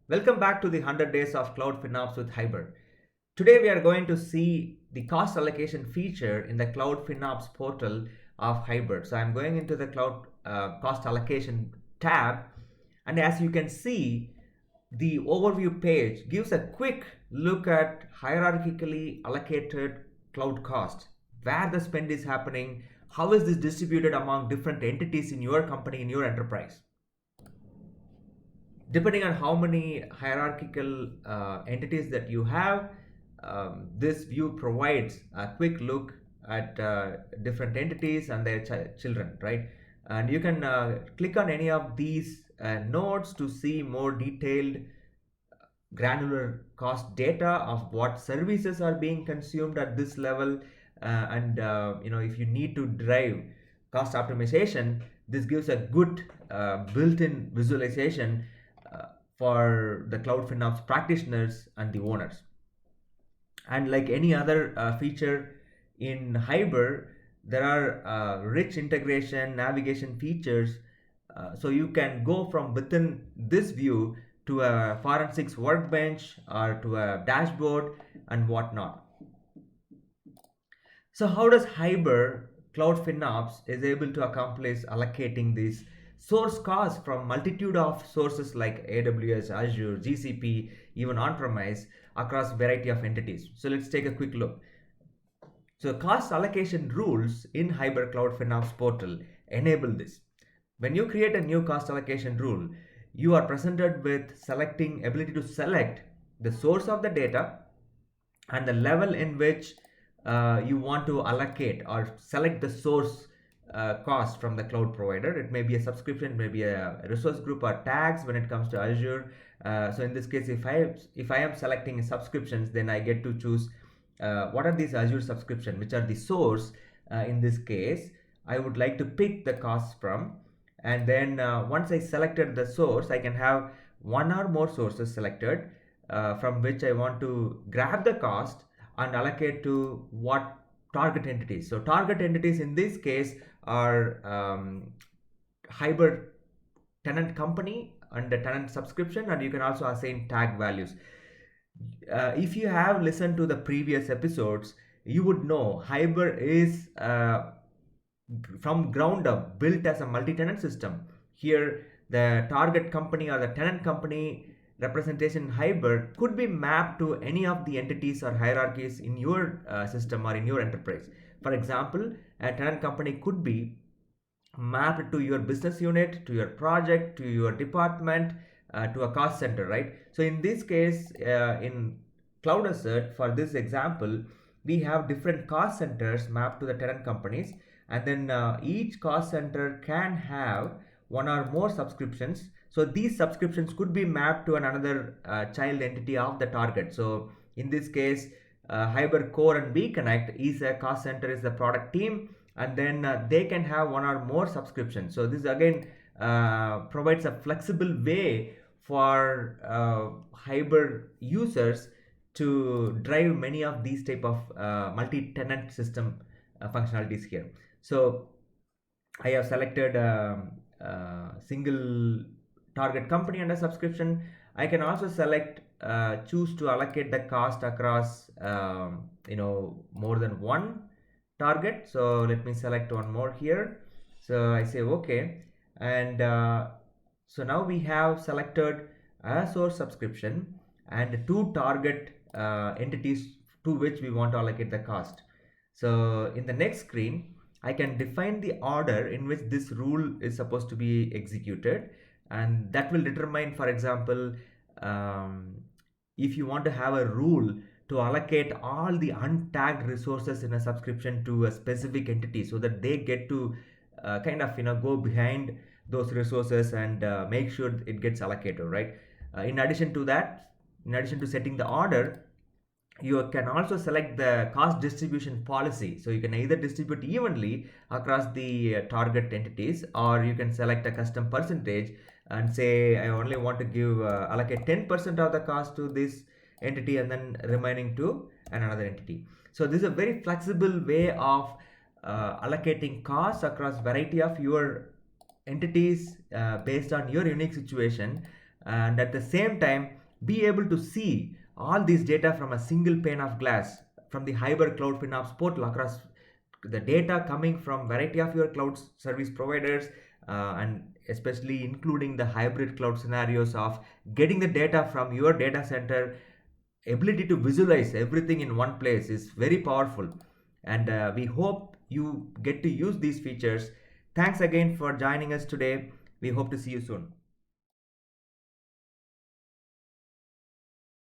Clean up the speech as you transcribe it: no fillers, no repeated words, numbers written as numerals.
Welcome back to the 100 Days of Cloud FinOps with Hybr. Today we are going to see the cost allocation feature in the Cloud FinOps portal of Hybr. So I'm going into the Cloud Cost Allocation tab, and as you can see, the overview page gives a quick look at hierarchically allocated cloud cost, where the spend is happening, how is this distributed among different entities in your company, in your enterprise. Depending on how many hierarchical entities that you have, this view provides a quick look at different entities and their children, right? And you can click on any of these nodes to see more detailed granular cost data of what services are being consumed at this level. If you need to drive cost optimization, this gives a good built-in visualization for the cloud FinOps practitioners and the owners. And like any other feature in Hybr, there are rich integration navigation features, so you can go from within this view to a forensics workbench or to a dashboard and whatnot. So how does Hybr Cloud FinOps is able to accomplish allocating these source costs from multitude of sources like AWS, Azure, GCP, even on-premise across variety of entities? So let's take a quick look. So cost allocation rules in Hybr Cloud FinOps portal enable this. When you create a new cost allocation rule, you are presented with ability to select the source of the data and the level in which you want to allocate or select the source cost from the cloud provider. It may be a subscription, maybe a resource group or tags when it comes to Azure. So in this case, if I am selecting subscriptions, then I get to choose what are these Azure subscription, which are the source. In this case, I would like to pick the costs from, and then once I selected the source, I can have one or more sources selected from which I want to grab the cost and allocate to what target entities. So target entities in this case are Hybr tenant company and the tenant subscription, and you can also assign tag values. If you have listened to the previous episodes, you would know Hybr is from ground up built as a multi-tenant system. Here the target company or the tenant company representation Hybr could be mapped to any of the entities or hierarchies in your system or in your enterprise. For example, a tenant company could be mapped to your business unit, to your project, to your department, to a cost center, right? So in this case, in Cloud Assert, for this example, we have different cost centers mapped to the tenant companies, and then each cost center can have one or more subscriptions. So these subscriptions could be mapped to another child entity of the target. So in this case, Hybr Core and B Connect is a cost center, is the product team, and then they can have one or more subscriptions. So this again provides a flexible way for Hybr users to drive many of these type of multi-tenant system functionalities here. So I have selected single target company and a subscription. I can also select choose to allocate the cost across more than one target. So let me select one more here. So I say okay, and so now we have selected a source subscription and two target entities to which we want to allocate the cost. So in the next screen, I can define the order in which this rule is supposed to be executed, and that will determine, for example, if you want to have a rule to allocate all the untagged resources in a subscription to a specific entity so that they get to go behind those resources and make sure it gets allocated, right? In addition to that, in addition to setting the order, you can also select the cost distribution policy. So you can either distribute evenly across the target entities, or you can select a custom percentage and say I only want to give allocate 10% of the cost to this entity and then remaining to another entity. So this is a very flexible way of allocating costs across variety of your entities based on your unique situation. and at the same time be able to see all these data from a single pane of glass from the Hybr Cloud FinOps portal across the data coming from variety of your cloud service providers, and especially including the hybrid cloud scenarios of getting the data from your data center. Ability to visualize everything in one place is very powerful, and we hope you get to use these features. Thanks again for joining us today. We hope to see you soon.